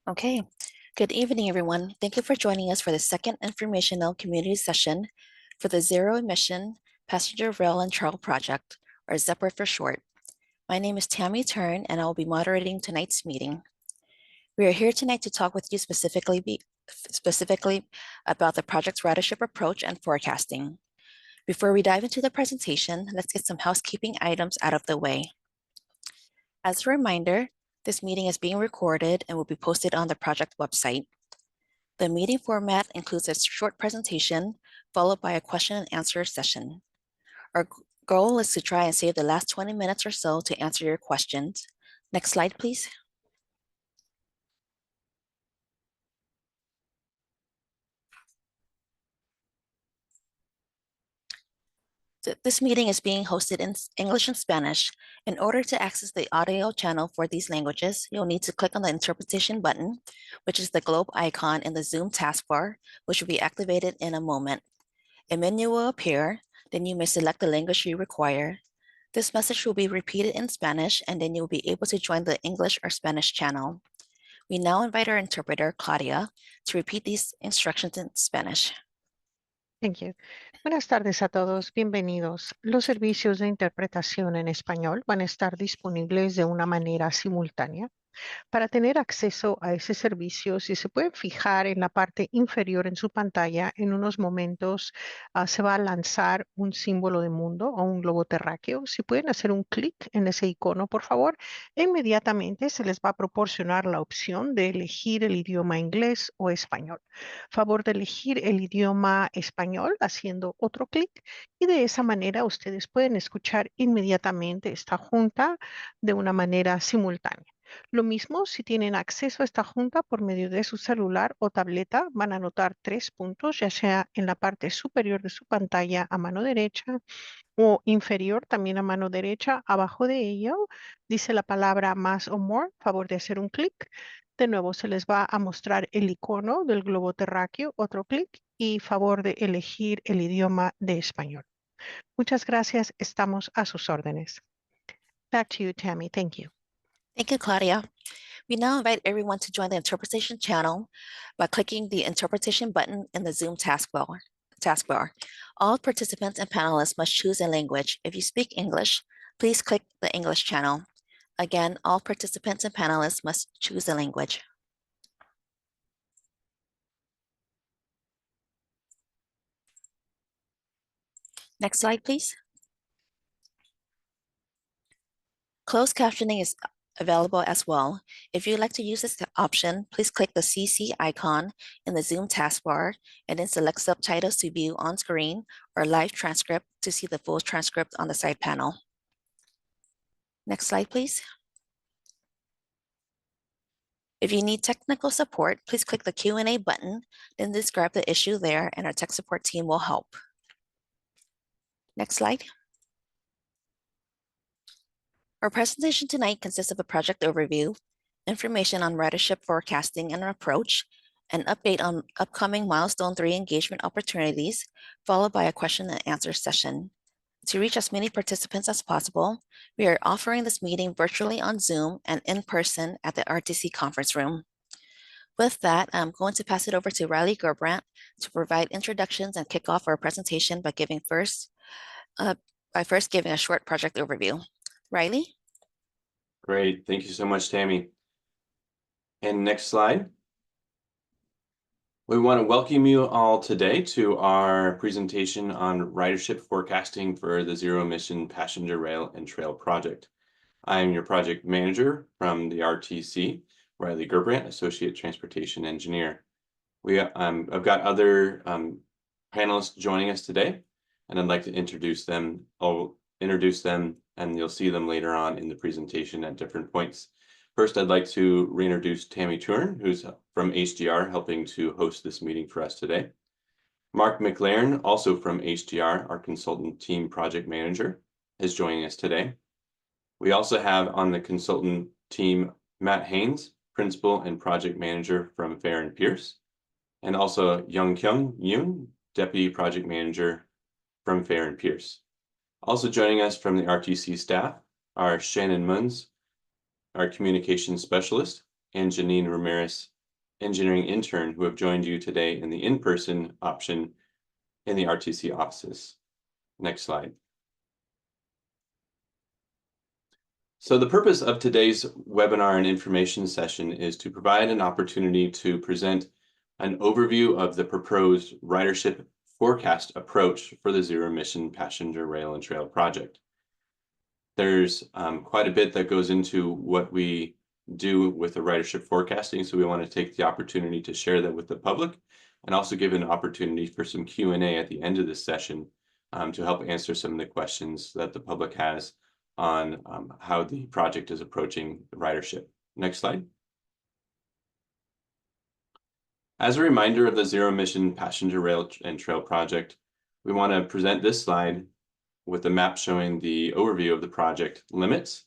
Okay, good evening, everyone. Thank you for joining us for the second informational community session for the Zero Emission Passenger Rail and Trail Project, or ZEPRT for short. My name is Tammy Turn, and I will be moderating tonight's meeting. We are here tonight to talk with you specifically about the project's ridership approach and forecasting. Before we dive into the presentation, let's get some housekeeping items out of the way. As a reminder, this meeting is being recorded and will be posted on the project website. The meeting format includes a short presentation followed by a question and answer session. Our goal is to try and save the last 20 minutes or so to answer your questions. Next slide, please. This meeting is being hosted in English and Spanish. In order to access the audio channel for these languages, you'll need to click on the interpretation button, which is the globe icon in the Zoom taskbar, which will be activated in a moment. A menu will appear, then you may select the language you require. This message will be repeated in Spanish, and then you'll be able to join the English or Spanish channel. We now invite our interpreter, Claudia, to repeat these instructions in Spanish. Thank you. Buenas tardes a todos, bienvenidos. Los servicios de interpretación en español van a estar disponibles de una manera simultánea. Para tener acceso a ese servicio, si se pueden fijar en la parte inferior en su pantalla, en unos momentos se va a lanzar un símbolo de mundo o un globo terráqueo. Si pueden hacer un clic en ese icono, por favor, inmediatamente se les va a proporcionar la opción de elegir el idioma inglés o español. Favor de elegir el idioma español haciendo otro clic y de esa manera ustedes pueden escuchar inmediatamente esta junta de una manera simultánea. Lo mismo si tienen acceso a esta junta por medio de su celular o tableta, van a notar 3 puntos, ya sea en la parte superior de su pantalla a mano derecha o inferior también a mano derecha. Abajo de ello dice la palabra más o more, favor de hacer un clic. De nuevo se les va a mostrar el icono del globo terráqueo, otro clic y favor de elegir el idioma de español. Muchas gracias, estamos a sus órdenes. Back to you, Tammy. Thank you. Thank you, Claudia. We now invite everyone to join the interpretation channel by clicking the interpretation button in the Zoom taskbar. All participants and panelists must choose a language. If you speak English, please click the English channel. Again, all participants and panelists must choose a language. Next slide, please. Closed captioning is available as well. If you'd like to use this option, please click the CC icon in the Zoom taskbar and then select subtitles to view on screen or live transcript to see the full transcript on the side panel. Next slide, please. If you need technical support, please click the Q&A button, then describe the issue there and our tech support team will help. Next slide. Our presentation tonight consists of a project overview, information on ridership forecasting and approach, an update on upcoming Milestone 3 engagement opportunities, followed by a question and answer session. To reach as many participants as possible, we are offering this meeting virtually on Zoom and in person at the RTC conference room. With that, I'm going to pass it over to Riley Gerbrandt to provide introductions and kick off our presentation by first giving a short project overview. Riley? Great, thank you so much, Tammy. And next slide. We want to welcome you all today to our presentation on ridership forecasting for the Zero Emission Passenger Rail and Trail Project. I am your project manager from the RTC, Riley Gerbrandt, Associate Transportation Engineer. I've got other panelists joining us today, and I'd like to introduce them. I'll introduce them, and you'll see them later on in the presentation at different points. First, I'd like to reintroduce Tammy Turn, who's from HDR, helping to host this meeting for us today. Mark McLaren, also from HDR, our consultant team project manager, is joining us today. We also have on the consultant team Matt Haynes, principal and project manager from Fair & Pierce, and also Young Kyung Yoon, deputy project manager from Fair & Pierce. Also joining us from the RTC staff are Shannon Munz, our communications specialist, and Janine Ramirez, engineering intern who have joined you today in the in-person option in the RTC offices. Next slide. So the purpose of today's webinar and information session is to provide an opportunity to present an overview of the proposed ridership forecast approach for the zero-emission passenger rail and trail project. There's quite a bit that goes into what we do with the ridership forecasting, so we want to take the opportunity to share that with the public and also give an opportunity for some Q&A at the end of this session to help answer some of the questions that the public has on how the project is approaching the ridership. Next slide. As a reminder of the zero-emission passenger rail and trail project, we want to present this slide with a map showing the overview of the project limits.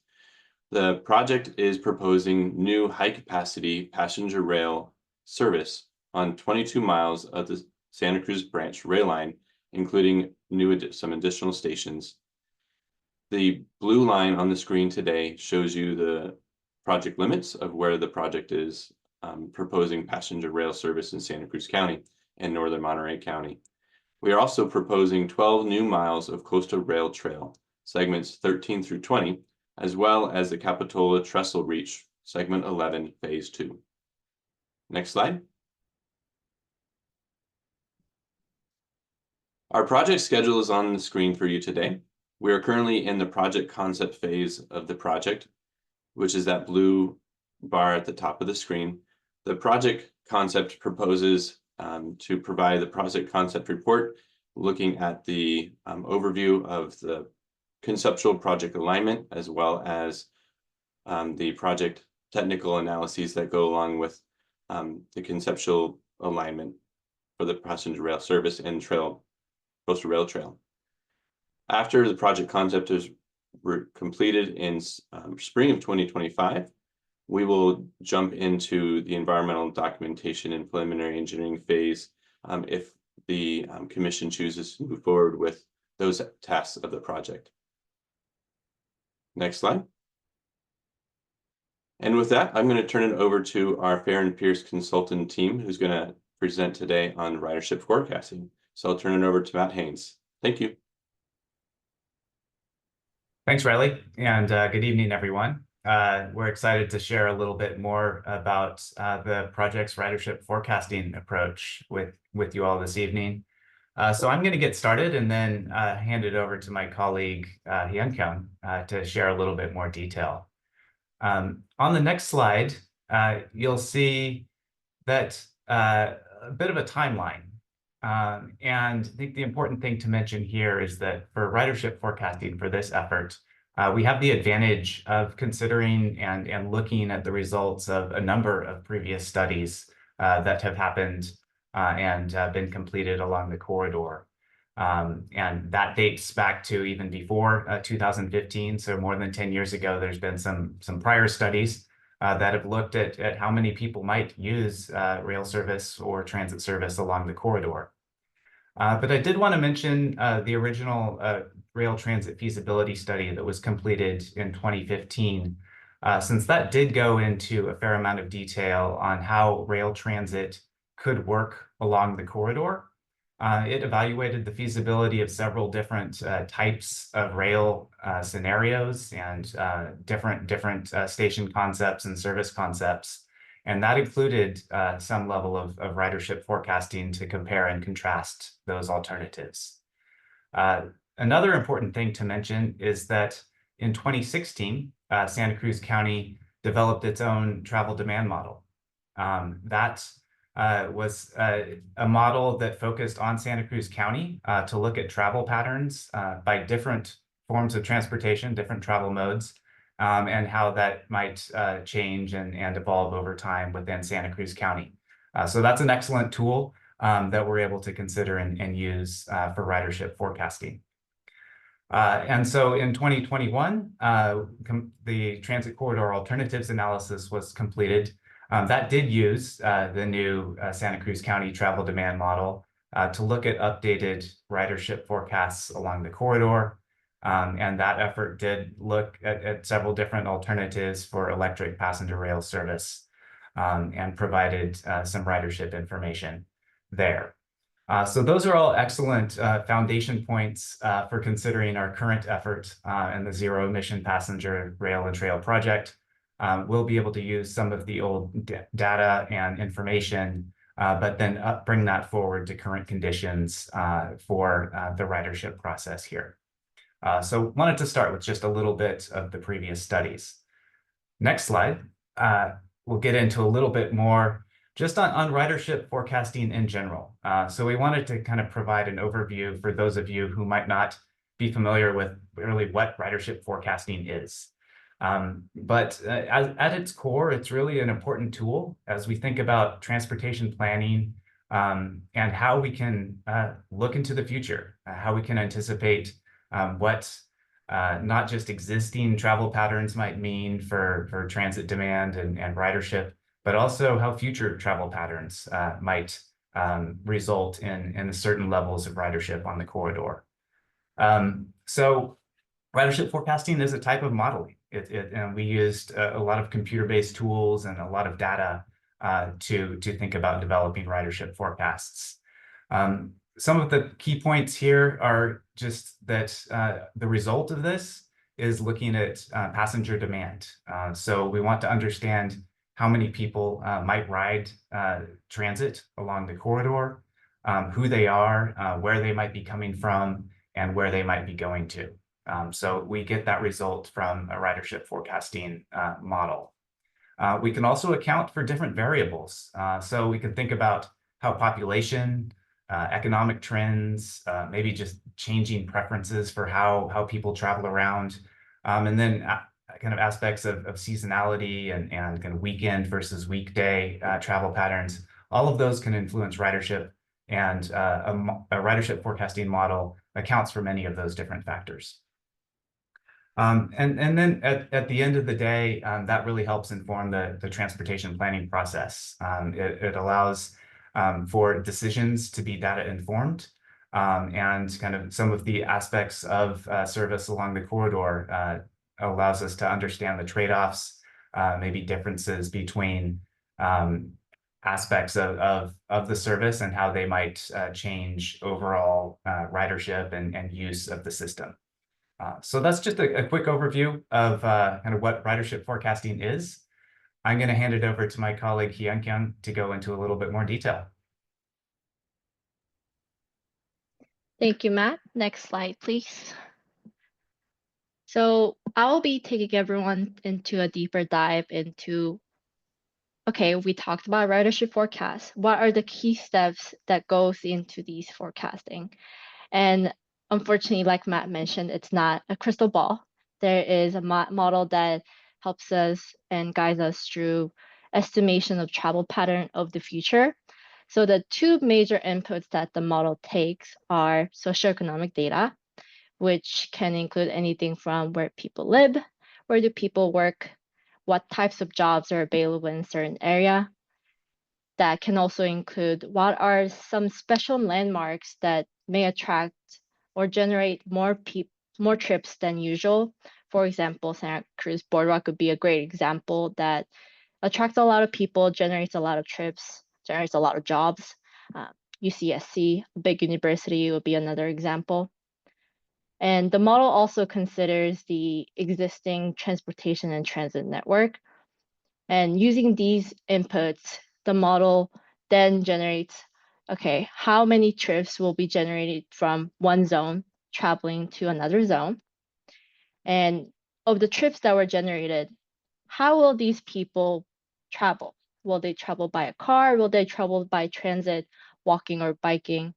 The project is proposing new high-capacity passenger rail service on 22 miles of the Santa Cruz branch rail line, including some additional stations. The blue line on the screen today shows you the project limits of where the project is proposing passenger rail service in Santa Cruz County and northern Monterey County. We are also proposing 12 new miles of coastal rail trail, segments 13 through 20, as well as the Capitola Trestle Reach, segment 11, phase 2. Next slide. Our project schedule is on the screen for you today. We are currently in the project concept phase of the project, which is that blue bar at the top of the screen. The project concept proposes to provide the project concept report, looking at the overview of the conceptual project alignment, as well as the project technical analyses that go along with the conceptual alignment for the passenger rail service and coastal rail trail. After the project concept is completed in spring of 2025, we will jump into the environmental documentation and preliminary engineering phase if the commission chooses to move forward with those tasks of the project. Next slide. And with that, I'm going to turn it over to our Fair and Pierce consultant team, who's going to present today on ridership forecasting. So I'll turn it over to Matt Haynes. Thank you. Thanks, Riley, and good evening, everyone. We're excited to share a little bit more about the project's ridership forecasting approach with you all this evening. So I'm going to get started and then hand it over to my colleague, Hyun-Kyung, to share a little bit more detail. On the next slide, you'll see that a bit of a timeline. And I think the important thing to mention here is that for ridership forecasting for this effort, we have the advantage of considering and looking at the results of a number of previous studies that have happened and been completed along the corridor. And that dates back to even before 2015, so more than 10 years ago. There's been some prior studies that have looked at how many people might use rail service or transit service along the corridor. But I did want to mention the original rail transit feasibility study that was completed in 2015, since that did go into a fair amount of detail on how rail transit could work along the corridor. It evaluated the feasibility of several different types of rail scenarios and different station concepts and service concepts. And that included some level of ridership forecasting to compare and contrast those alternatives. Another important thing to mention is that in 2016, Santa Cruz County developed its own travel demand model. That was a model that focused on Santa Cruz County to look at travel patterns by different forms of transportation, different travel modes, and how that might change and evolve over time within Santa Cruz County. So that's an excellent tool that we're able to consider and use for ridership forecasting. And so in 2021, the Transit Corridor Alternatives Analysis was completed. That did use the new Santa Cruz County Travel Demand Model to look at updated ridership forecasts along the corridor. And that effort did look at several different alternatives for electric passenger rail service. and provided some ridership information there. So those are all excellent foundation points for considering our current effort in the Zero Emission Passenger Rail and Trail project. We'll be able to use some of the old data and information, but then bring that forward to current conditions for the ridership process here. So wanted to start with just a little bit of the previous studies. Next slide. We'll get into a little bit more just on ridership forecasting in general. So we wanted to kind of provide an overview for those of you who might not be familiar with really what ridership forecasting is. But at its core, it's really an important tool as we think about transportation planning and how we can look into the future, how we can anticipate what not just existing travel patterns might mean for transit demand and ridership, but also how future travel patterns might result in certain levels of ridership on the corridor. So ridership forecasting is a type of modeling. And we used a lot of computer-based tools and a lot of data to think about developing ridership forecasts. Some of the key points here are just that the result of this is looking at passenger demand. So we want to understand how many people might ride transit along the corridor, who they are, where they might be coming from, and where they might be going to. So we get that result from a ridership forecasting model. We can also account for different variables. So we can think about how population, economic trends, maybe just changing preferences for how people travel around, and then kind of aspects of seasonality and kind of weekend versus weekday travel patterns. All of those can influence ridership, and a ridership forecasting model accounts for many of those different factors. And then at the end of the day, that really helps inform the transportation planning process. It allows for decisions to be data informed, and kind of some of the aspects of service along the corridor allows us to understand the trade-offs, maybe differences between aspects of the service and how they might change overall ridership and use of the system. So that's just a quick overview of kind of what ridership forecasting is. I'm going to hand it over to my colleague Hyun Kyung to go into a little bit more detail. Thank you, Matt. Next slide, please. So I'll be taking everyone into a deeper dive into, okay, we talked about ridership forecast. What are the key steps that goes into these forecasting? And unfortunately, like Matt mentioned, it's not a crystal ball. There is a model that helps us and guides us through estimation of travel pattern of the future. So the two major inputs that the model takes are socioeconomic data, which can include anything from where people live, where do people work, what types of jobs are available in a certain area. That can also include what are some special landmarks that may attract or generate more trips than usual. For example, Santa Cruz Boardwalk could be a great example that attracts a lot of people, generates a lot of trips, generates a lot of jobs. UCSC, a big university, would be another example. And the model also considers the existing transportation and transit network. And using these inputs, the model then generates, okay, how many trips will be generated from one zone traveling to another zone? And of the trips that were generated, how will these people travel? Will they travel by a car? Will they travel by transit, walking, or biking?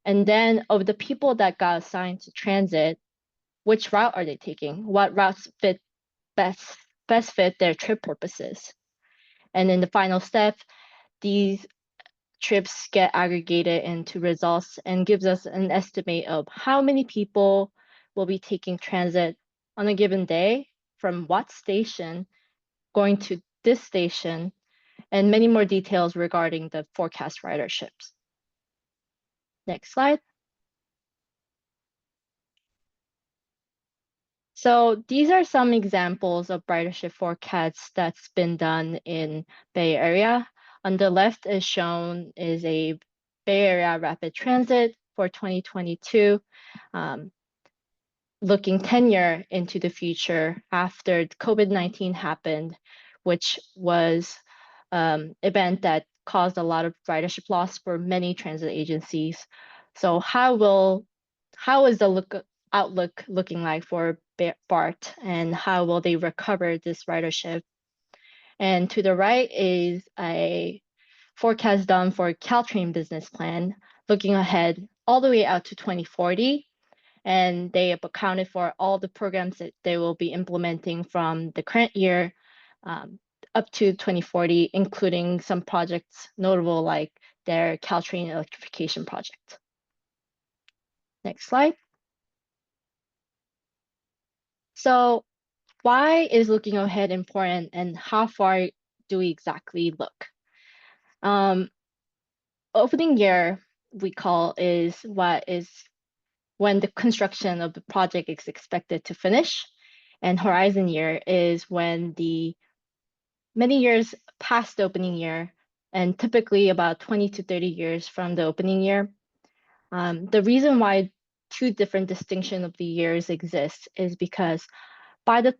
And then of the people that got assigned to transit, which route are they taking? What routes best fit their trip purposes? And in the final step, these trips get aggregated into results and gives us an estimate of how many people will be taking transit on a given day, from what station, going to this station, and many more details regarding the forecast riderships. Next slide. So these are some examples of ridership forecasts that's been done in Bay Area. On the left is shown is a Bay Area rapid transit for 2022, looking 10 years into the future after COVID-19 happened, which was event that caused a lot of ridership loss for many transit agencies. So how is the outlook looking like for BART, and how will they recover this ridership? And to the right is a forecast done for Caltrain business plan, looking ahead all the way out to 2040. And they have accounted for all the programs that they will be implementing from the current year up to 2040, including some projects notable like their Caltrain electrification project. Next slide. So why is looking ahead important, and how far do we exactly look? Opening year, we call, is when the construction of the project is expected to finish, and horizon year is when the many years past the opening year, and typically about 20 to 30 years from the opening year. The reason why two different distinction of the years exist is because by the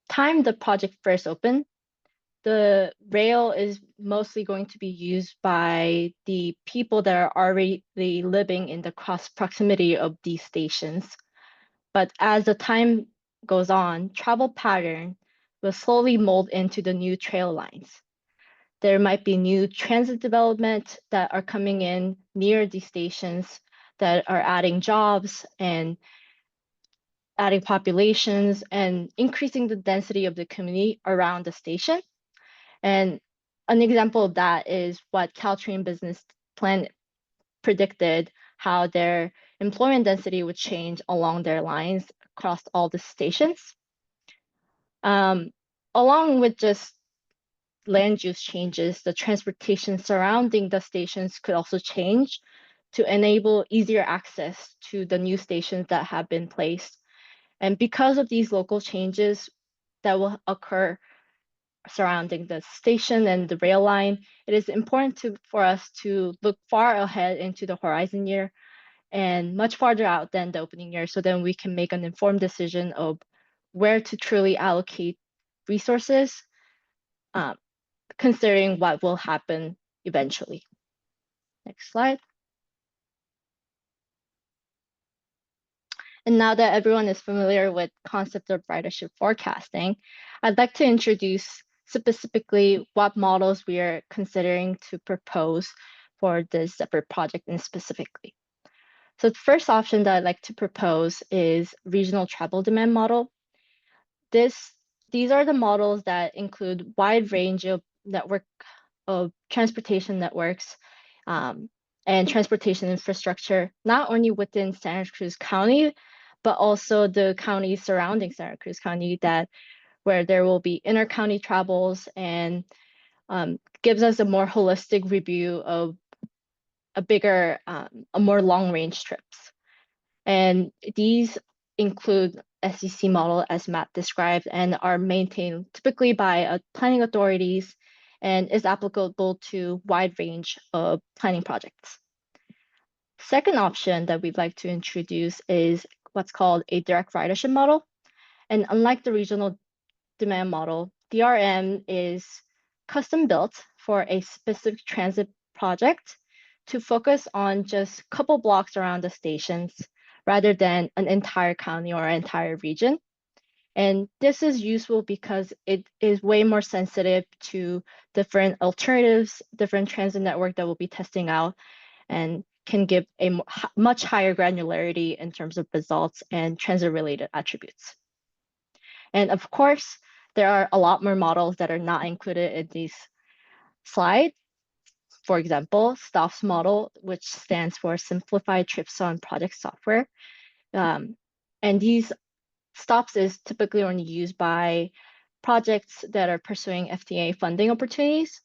time the project first opened, the rail is mostly going to be used by the people that are already living in the cross proximity of these stations. But as the time goes on, travel pattern will slowly mold into the new trail lines. There might be new transit development that are coming in near these stations that are adding jobs and adding populations and increasing the density of the community around the station. And an example of that is what Caltrain business plan predicted, how their employment density would change along their lines across all the stations. Along with just land use changes, the transportation surrounding the stations could also change to enable easier access to the new stations that have been placed. And because of these local changes that will occur surrounding the station and the rail line, it is important for us to look far ahead into the horizon year and much farther out than the opening year, so then we can make an informed decision of where to truly allocate resources, considering what will happen eventually. Next slide. And now that everyone is familiar with concept of ridership forecasting, I'd like to introduce specifically what models we are considering to propose for this ZEPRT project in specifically. So the first option that I'd like to propose is regional travel demand model. These are the models that include wide range of transportation networks and transportation infrastructure, not only within Santa Cruz County, but also the counties surrounding Santa Cruz County, where there will be inter-county travels, and gives us a more holistic review of a more long-range trips. And these include SEC model, as Matt described, and are maintained typically by planning authorities and is applicable to wide range of planning projects. Second option that we'd like to introduce is what's called a direct ridership model. And unlike the regional demand model, DRM is custom built for a specific transit project to focus on just a couple blocks around the stations rather than an entire county or entire region. And this is useful because it is way more sensitive to different alternatives, different transit network that we'll be testing out, and can give a much higher granularity in terms of results and transit-related attributes. And of course, there are a lot more models that are not included in these slides. For example, STOPS model, which stands for Simplified Trips on Project Software. And these STOPS is typically only used by projects that are pursuing FTA funding opportunities.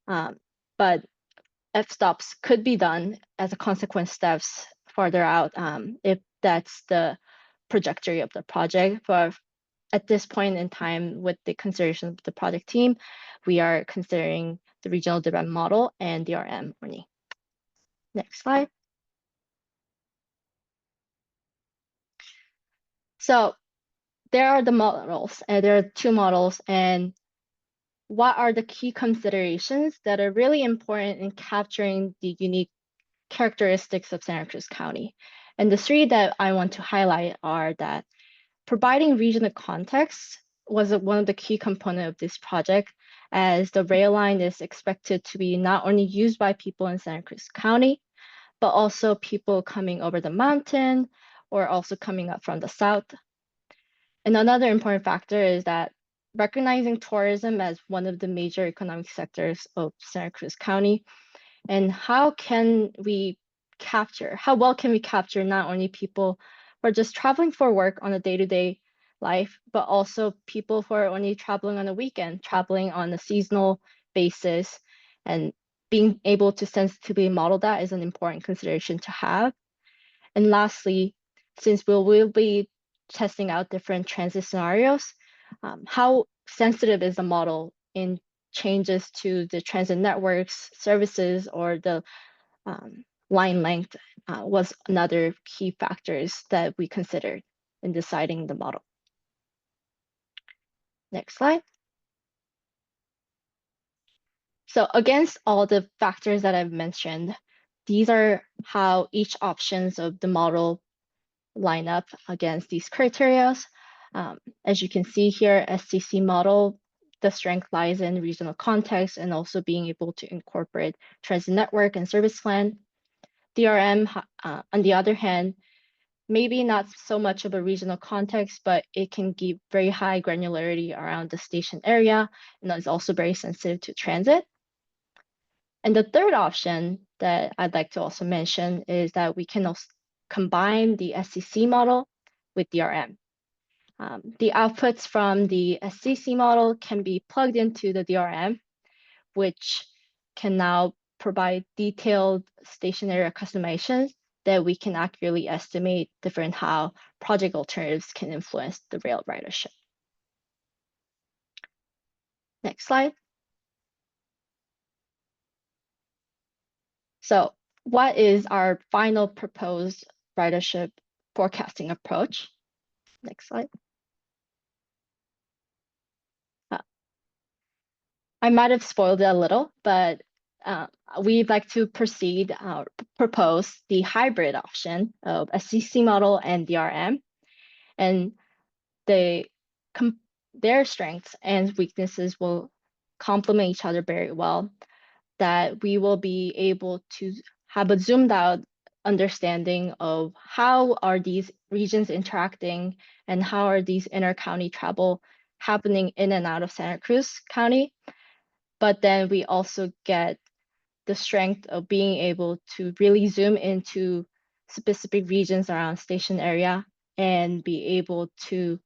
But F-stops could be done as a consequence steps farther out if that's the trajectory of the project. But at this point in time, with the consideration of the project team, we are considering the regional demand model and DRM only. Next slide. So there are the models, and there are 2 models, and what are the key considerations that are really important in capturing the unique characteristics of Santa Cruz County? And the 3 that I want to highlight are that providing regional context was one of the key components of this project, as the rail line is expected to be not only used by people in Santa Cruz County, but also people coming over the mountain or also coming up from the south. And another important factor is that recognizing tourism as one of the major economic sectors of Santa Cruz County, and how well can we capture not only people who are just traveling for work on a day-to-day life, but also people who are only traveling on a weekend, traveling on a seasonal basis, and being able to sensitively model that is an important consideration to have. And lastly, since we will be testing out different transit scenarios, how sensitive is the model in changes to the transit networks, services, or the line length was another key factors that we considered in deciding the model. Next slide. So against all the factors that I've mentioned, these are how each options of the model line up against these criteria. As you can see here, SCC model, the strength lies in regional context and also being able to incorporate transit network and service plan. DRM, on the other hand, maybe not so much of a regional context, but it can give very high granularity around the station area, and is also very sensitive to transit. And the third option that I'd like to also mention is that we can also combine the SCC model with DRM. The outputs from the SCC model can be plugged into the DRM, which can now provide detailed station area customizations that we can accurately estimate different how project alternatives can influence the rail ridership. Next slide. So what is our final proposed ridership forecasting approach? Next slide. I might have spoiled it a little, but we'd like to propose the hybrid option of a SCC model and DRM, and their strengths and weaknesses will complement each other very well, that we will be able to have a zoomed out understanding of how are these regions interacting and how are these inter-county travel happening in and out of Santa Cruz County. But then we also get the strength of being able to really zoom into specific regions around station area and be able to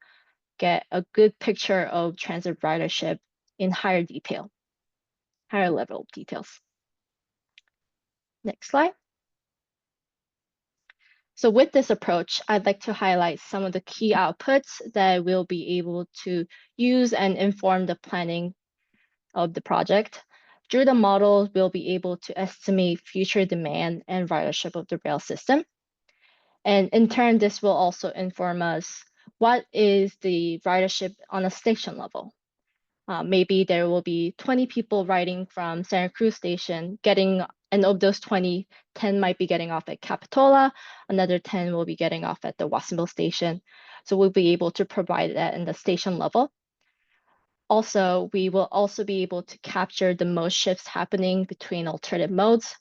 get a good picture of transit ridership in higher level details. Next slide. So with this approach, I'd like to highlight some of the key outputs that we'll be able to use and inform the planning of the project. Through the model, we'll be able to estimate future demand and ridership of the rail system. And in turn, this will also inform us what is the ridership on a station level. Maybe there will be 20 people riding from Santa Cruz Station, and of those 20, 10 might be getting off at Capitola, another 10 will be getting off at the Watsonville Station. So we'll be able to provide that in the station level. Also, we will also be able to capture the most shifts happening between alternative modes.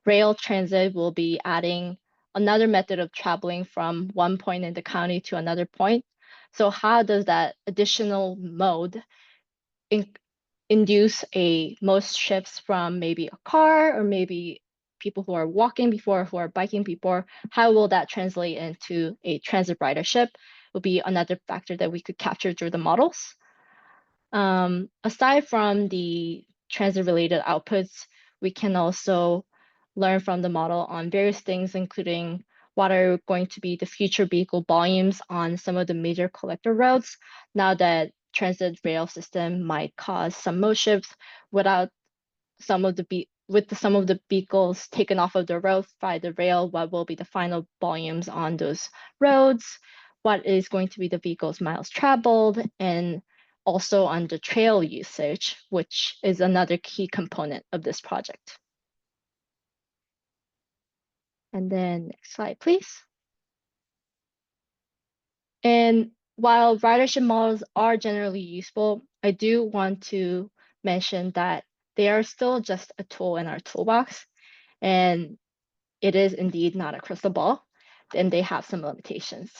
Rail transit will be adding another method of traveling from one point in the county to another point. So how does that additional mode induce most shifts from maybe a car or maybe people who are walking before, who are biking before? How will that translate into a transit ridership? Will be another factor that we could capture through the models. Aside from the transit-related outputs, we can also learn from the model on various things, including what are going to be the future vehicle volumes on some of the major collector roads now that transit rail system might cause some mode shifts without some of the vehicles taken off of the road by the rail. What will be the final volumes on those roads? What is going to be the vehicles miles traveled, and also on the trail usage, which is another key component of this project. And then next slide, please. And while ridership models are generally useful, I do want to mention that they are still just a tool in our toolbox, and it is indeed not a crystal ball, and they have some limitations.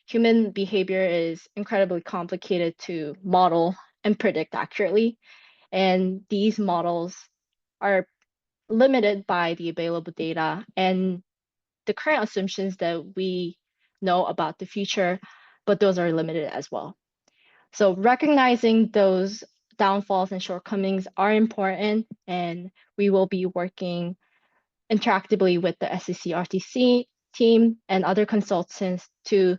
Human behavior is incredibly complicated to model and predict accurately, and these models are limited by the available data and the current assumptions that we know about the future, but those are limited as well. So recognizing those downfalls and shortcomings are important, and we will be working interactively with the SCC-RTC team and other consultants to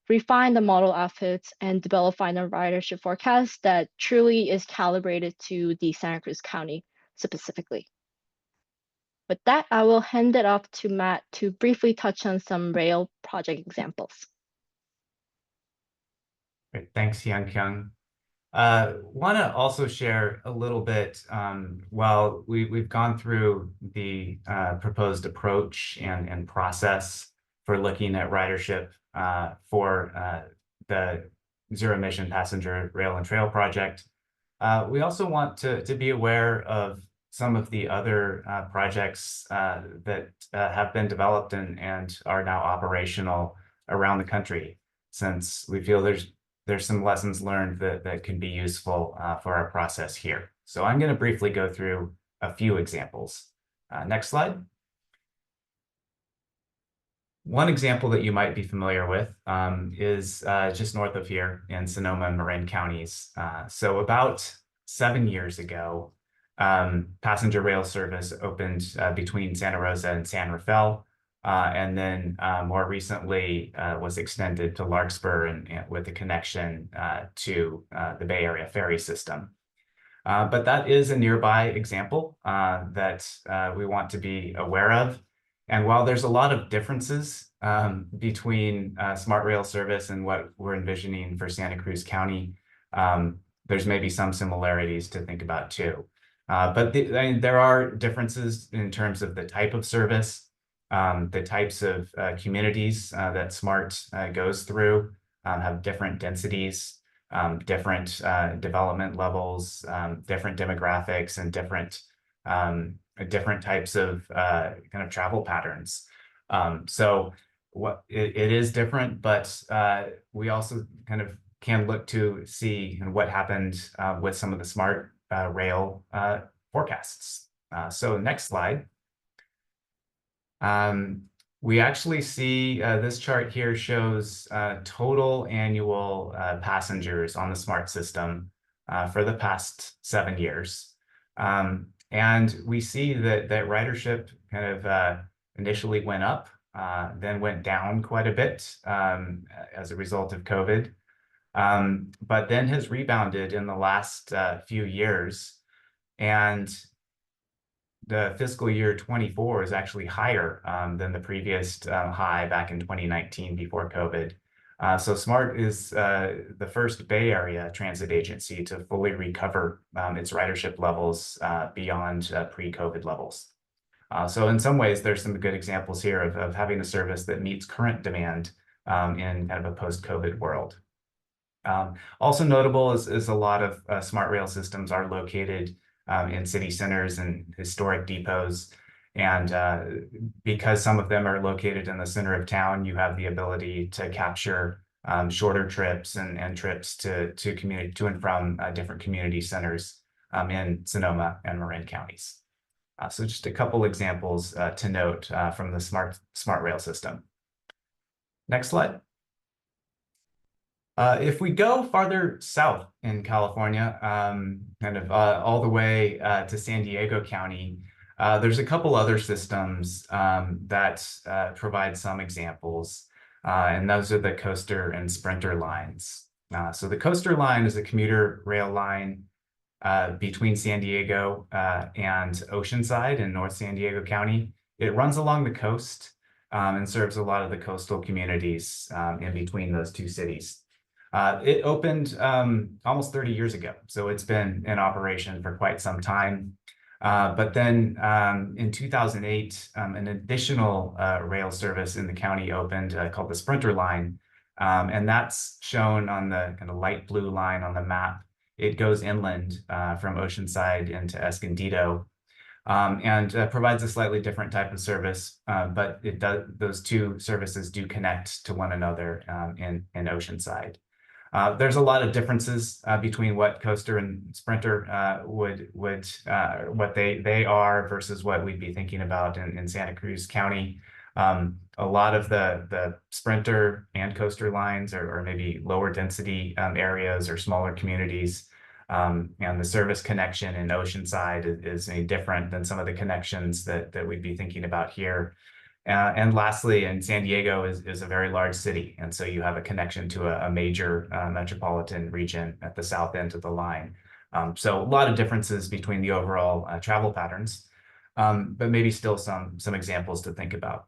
refine the model outputs and develop final ridership forecast that truly is calibrated to the Santa Cruz County specifically. With that, I will hand it off to Matt to briefly touch on some rail project examples. Great, thanks, Hyun-Kyung. Want to also share a little bit, while we've gone through the proposed approach and process for looking at ridership for the zero emission passenger rail and trail project. We also want to be aware of some of the other projects that have been developed and are now operational around the country, since we feel there's some lessons learned that can be useful for our process here. So I'm going to briefly go through a few examples. Next slide. One example that you might be familiar with is just north of here in Sonoma and Marin counties. So about 7 years ago, passenger rail service opened between Santa Rosa and San Rafael. And then more recently was extended to Larkspur and with a connection to the Bay Area ferry system. But that is a nearby example that we want to be aware of. And while there's a lot of differences between smart rail service and what we're envisioning for Santa Cruz County, there's maybe some similarities to think about too. But there are differences in terms of the type of service, the types of communities that SMART goes through have different densities, different development levels, different demographics, and different types of kind of travel patterns. So it is different, but we also kind of can look to see what happened with some of the SMART rail forecasts. So next slide. We actually see this chart here shows total annual passengers on the SMART system for the past 7 years. And we see that ridership kind of initially went up, then went down quite a bit as a result of COVID, but then has rebounded in the last few years. And the fiscal year 24 is actually higher than the previous high back in 2019 before COVID. So SMART is the first Bay Area transit agency to fully recover its ridership levels beyond pre-COVID levels. So in some ways, there's some good examples here of having a service that meets current demand in kind of a post-COVID world. Also notable is a lot of SMART rail systems are located in city centers and historic depots. And because some of them are located in the center of town, you have the ability to capture shorter trips and trips to and from different community centers in Sonoma and Marin counties. So just a couple examples to note from the smart rail system. Next slide. If we go farther south in California, kind of all the way to San Diego County, There's a couple other systems that provide some examples, and those are the coaster and sprinter lines. So the coaster line is a commuter rail line between San Diego and Oceanside in North San Diego County. It runs along the coast and serves a lot of the coastal communities in between those two cities. It opened almost 30 years ago, so it's been in operation for quite some time. But then in 2008, an additional rail service in the county opened called the Sprinter Line. And that's shown on the kind of light blue line on the map. It goes inland from Oceanside into Escondido and provides a slightly different type of service, but it does, those two services do connect to one another in Oceanside. There's a lot of differences between what coaster and sprinter what they are versus what we'd be thinking about in Santa Cruz County. A lot of the sprinter and coaster lines are maybe lower density areas or smaller communities. And the service connection in Oceanside is different than some of the connections that we'd be thinking about here. And lastly, in San Diego is a very large city. And so you have a connection to a major metropolitan region at the south end of the line. So a lot of differences between the overall travel patterns, but maybe still some examples to think about.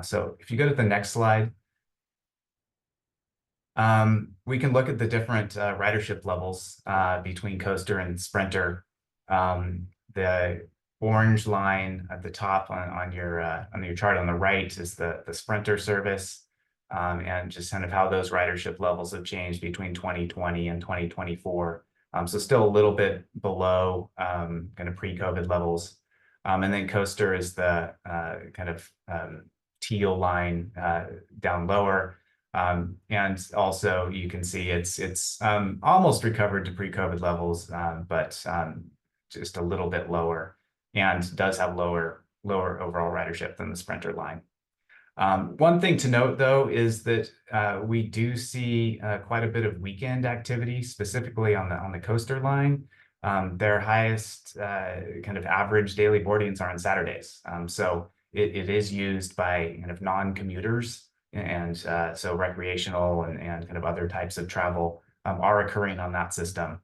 So if you go to the next slide, we can look at the different ridership levels between coaster and sprinter. The orange line at the top on your chart on the right is the sprinter service, and just kind of how those ridership levels have changed between 2020 and 2024. So still a little bit below kind of pre-COVID levels. And then coaster is the kind of teal line down lower. And also you can see it's almost recovered to pre-COVID levels, but just a little bit lower, and does have lower overall ridership than the sprinter line. One thing to note, though, is that we do see quite a bit of weekend activity, specifically on the coaster line. Their highest kind of average daily boardings are on Saturdays. So it is used by kind of non-commuters, and so recreational and kind of other types of travel are occurring on that system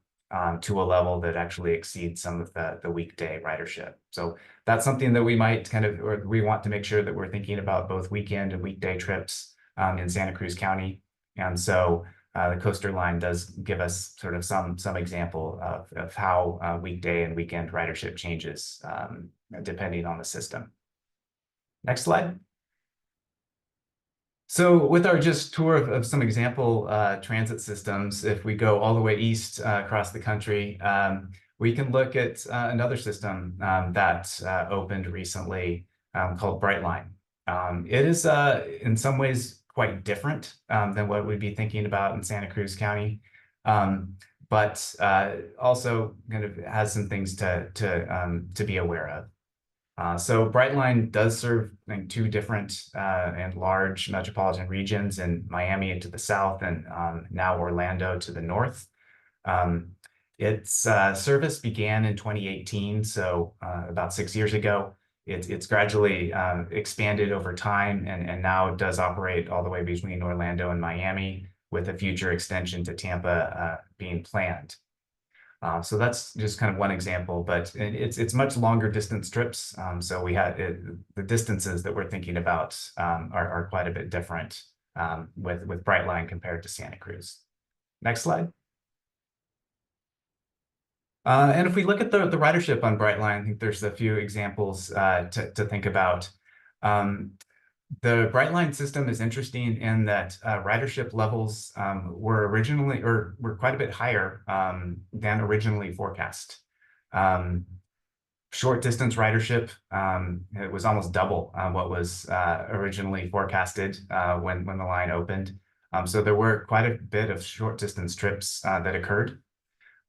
to a level that actually exceeds some of the weekday ridership. So that's something that we might or we want to make sure that we're thinking about both weekend and weekday trips in Santa Cruz County. And so the coaster line does give us sort of some example of how weekday and weekend ridership changes depending on the system. Next slide. So with our just tour of some example transit systems, if we go all the way east across the country, we can look at another system that opened recently called Brightline. It is in some ways quite different than what we'd be thinking about in Santa Cruz County, but also kind of has some things to be aware of. So Brightline does serve two different and large metropolitan regions in Miami to the south and now Orlando to the north. Its service began in 2018, so about 6 years ago. It's gradually expanded over time and now does operate all the way between Orlando and Miami, with a future extension to Tampa being planned. So that's just kind of one example, but it's much longer distance trips. So we had the distances that we're thinking about are quite a bit different with Brightline compared to Santa Cruz. Next slide. And if we look at the ridership on Brightline, I think there's a few examples to think about. The Brightline system is interesting in that ridership levels were quite a bit higher than originally forecast. Short distance ridership, it was almost double what was originally forecasted when the line opened. So there were quite a bit of short distance trips that occurred.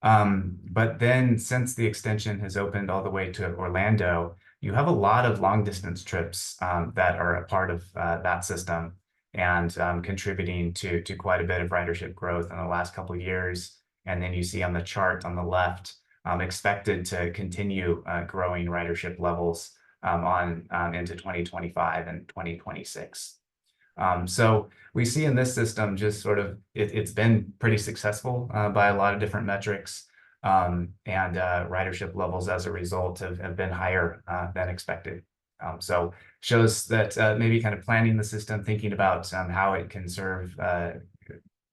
But then since the extension has opened all the way to Orlando, you have a lot of long distance trips that are a part of that system and contributing to quite a bit of ridership growth in the last couple of years. And then you see on the chart on the left expected to continue growing ridership levels into 2025 and 2026. So we see in this system just sort of, it's been pretty successful by a lot of different metrics, and ridership levels as a result have been higher than expected. So shows that maybe kind of planning the system, thinking about how it can serve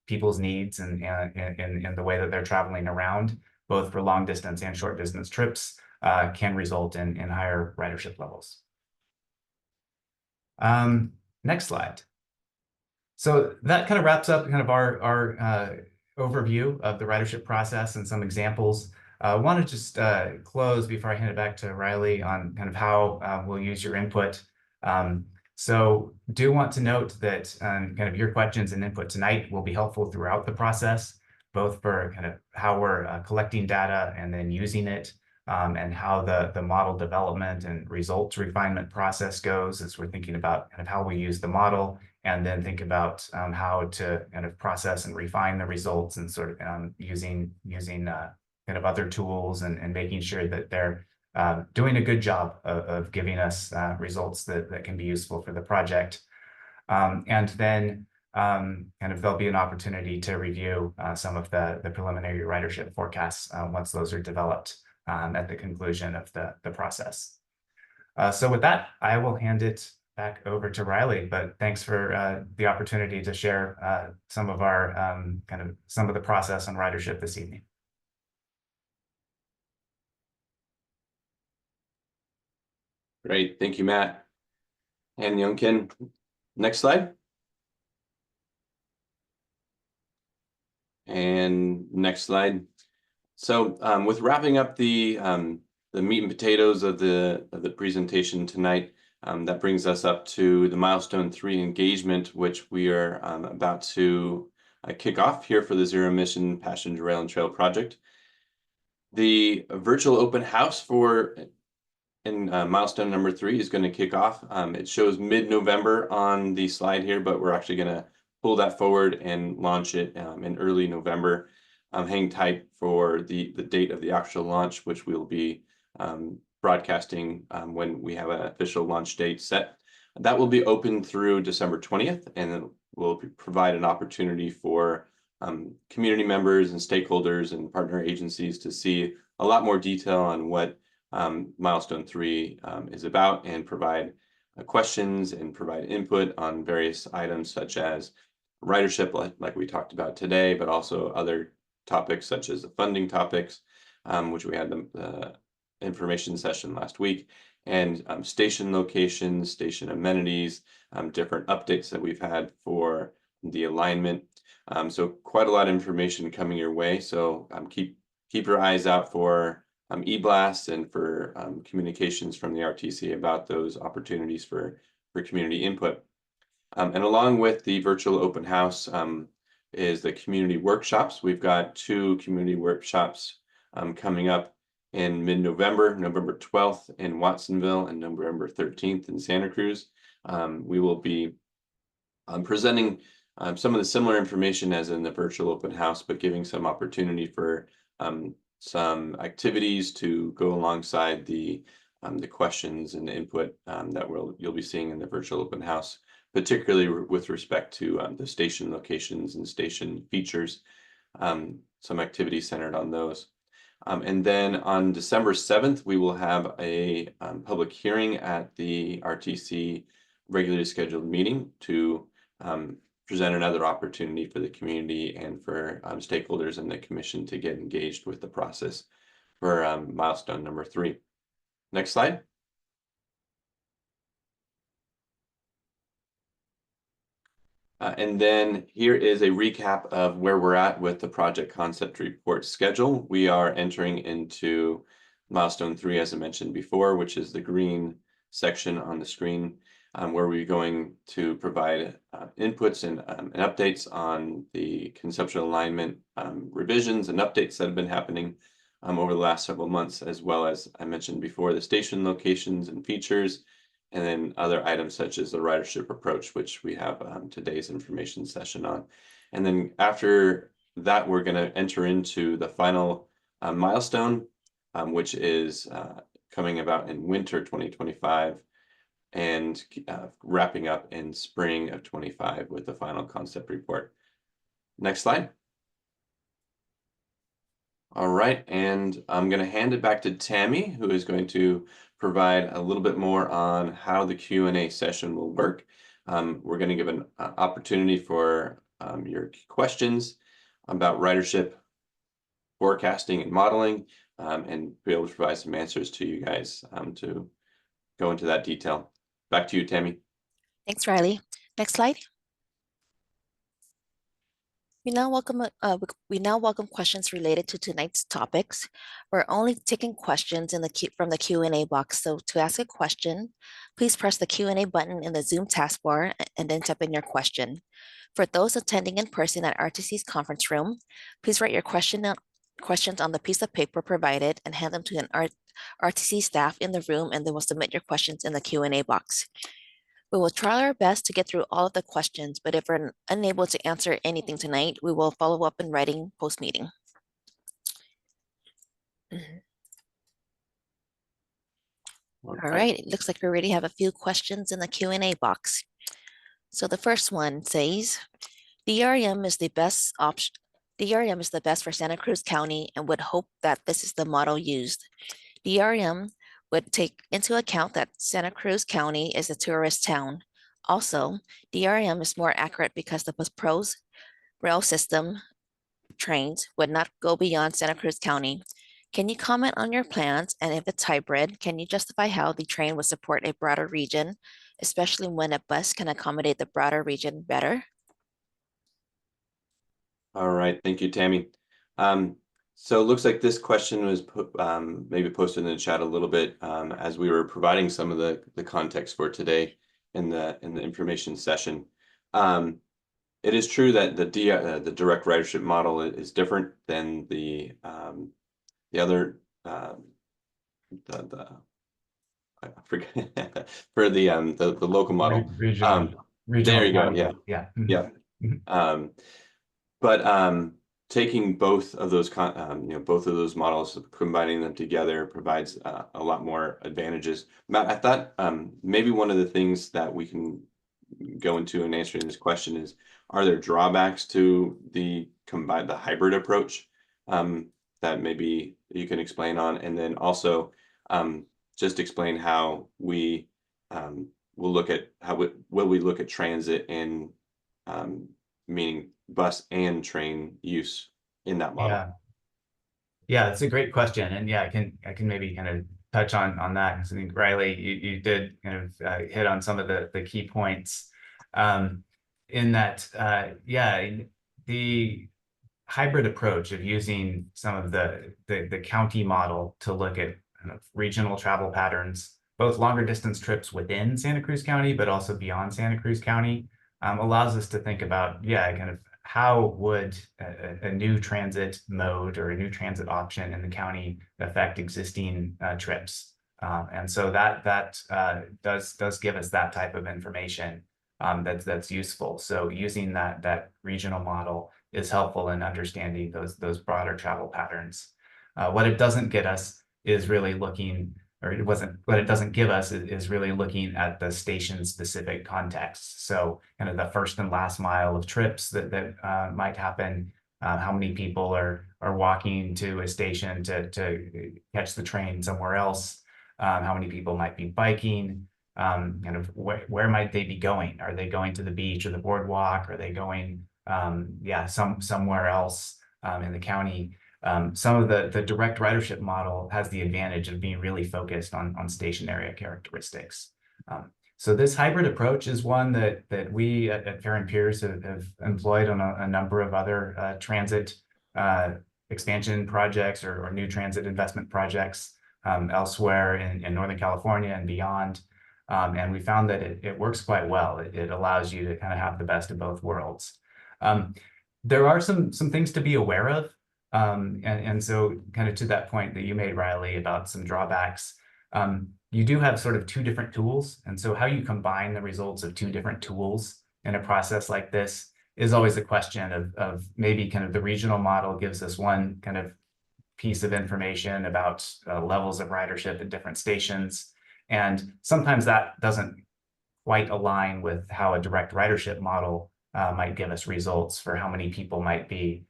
people's needs and the way that they're traveling around, both for long distance and short distance trips, can result in higher ridership levels. Next slide. So that kind of wraps up kind of our overview of the ridership process and some examples. I want to just close before I hand it back to Riley on kind of how we'll use your input. So do want to note that kind of your questions and input tonight will be helpful throughout the process, both for kind of how we're collecting data and then using it, and how the model development and results refinement process goes as we're thinking about kind of how we use the model, and then think about how to kind of process and refine the results and sort of using kind of other tools and making sure that they're doing a good job of giving us results that can be useful for the project. And then kind of there'll be an opportunity to review some of the preliminary ridership forecasts once those are developed at the conclusion of the process. So with that, I will hand it back over to Riley, but thanks for the opportunity to share some of our some of the process on ridership this evening. Great, thank you, Matt and Youngkin. Next slide. And next slide. So with wrapping up the meat and potatoes of the presentation tonight, that brings us up to the Milestone 3 engagement, which we are about to kick off here for the Zero Emission Passenger Rail and Trail project. The virtual open house in milestone number 3 is going to kick off. It shows mid-November on the slide here, but we're actually going to pull that forward and launch it in early November. Hang tight for the date of the actual launch, which we'll be broadcasting when we have an official launch date set. That will be open through December 20th, and it will provide an opportunity for community members and stakeholders and partner agencies to see a lot more detail on what Milestone 3 is about, and provide questions and provide input on various items such as ridership, like we talked about today, but also other topics such as the funding topics, which we had the information session last week, and station locations, station amenities, different updates that we've had for the alignment. So quite a lot of information coming your way. So keep your eyes out for e-blasts and for communications from the RTC about those opportunities for community input. And along with the virtual open house is the community workshops. We've got 2 community workshops coming up in mid-November, November 12th in Watsonville and November 13th in Santa Cruz. We will be presenting some of the similar information as in the virtual open house, but giving some opportunity for some activities to go alongside the questions and input that you'll be seeing in the virtual open house, particularly with respect to the station locations and station features, some activities centered on those. And then on December 7th, we will have a public hearing at the RTC regularly scheduled meeting to present another opportunity for the community and for stakeholders in the commission to get engaged with the process for milestone number 3. Next slide. And then here is a recap of where we're at with the project concept report schedule. We are entering into milestone 3, as I mentioned before, which is the green section on the screen, where we're going to provide inputs and updates on the conceptual alignment revisions and updates that have been happening over the last several months, as well as I mentioned before, the station locations and features, and then other items such as the ridership approach, which we have today's information session on. And then after that, we're going to enter into the final milestone which is coming about in winter 2025 and wrapping up in spring of 25 with the final concept report. Next slide. All right, and I'm going to hand it back to Tammy, who is going to provide a little bit more on how the Q&A session will work. We're going to give an opportunity for your questions about ridership forecasting and modeling, and be able to provide some answers to you guys to go into that detail. Back to you, Tammy. Thanks, Riley. Next slide. We now welcome questions related to tonight's topics. We're only taking questions from the Q&A box. So to ask a question, please press the Q&A button in the Zoom taskbar and then type in your question. For those attending in person at RTC's conference room, please write your questions on the piece of paper provided and hand them to an RTC staff in the room, and they will submit your questions in the Q&A box. We will try our best to get through all of the questions, but if we're unable to answer anything tonight, we will follow up in writing post-meeting. All right, it looks like we already have a few questions in the Q&A box. So the first one says, DRM is the best option. DRM is the best for Santa Cruz County and would hope that this is the model used. DRM would take into account that Santa Cruz County is a tourist town. Also, DRM is more accurate because the PROS rail system trains would not go beyond Santa Cruz County. Can you comment on your plans, and if it's hybrid, can you justify how the train would support a broader region, especially when a bus can accommodate the broader region better? All right, thank you, Tammy. So it looks like this question was maybe posted in the chat a little bit as we were providing some of the context for today in the information session. It is true that the direct ridership model is different than the other I forget for the local model. Regional there you go. Yeah. But taking both of those both of those models, combining them together provides a lot more advantages. Matt, I thought maybe one of the things that we can go into in answering this question is, are there drawbacks to the hybrid approach that maybe you can explain on, and then also just explain how we will look at will we look at transit and meaning bus and train use in that model? Yeah, it's a great question, and yeah, I can maybe kind of touch on that, because I think Riley, you did kind of hit on some of the key points in that. The hybrid approach of using some of the county model to look at kind of regional travel patterns, both longer distance trips within Santa Cruz County, but also beyond Santa Cruz County, allows us to think about, kind of how would a new transit mode or a new transit option in the county affect existing trips. And so that does give us that type of information that's useful. So using that regional model is helpful in understanding those broader travel patterns. What it doesn't get us is really looking, or what it doesn't give us is really looking at the station-specific context. So kind of the first and last mile of trips that might happen, how many people are walking to a station to catch the train somewhere else, how many people might be biking, kind of where might they be going? Are they going to the beach or the boardwalk? Are they going somewhere else in the county? Some of the direct ridership model has the advantage of being really focused on station area characteristics. So this hybrid approach is one that we at Fair and Peers have employed on a number of other transit expansion projects or new transit investment projects elsewhere in Northern California and beyond. And we found that it works quite well. It allows you to kind of have the best of both worlds. There are some things to be aware of. And so kind of to that point that you made, Riley, about some drawbacks, you do have sort of two different tools. And so how you combine the results of two different tools in a process like this is always a question of maybe kind of the regional model gives us one kind of piece of information about levels of ridership at different stations. And sometimes that doesn't quite align with how a direct ridership model might give us results for how many people might be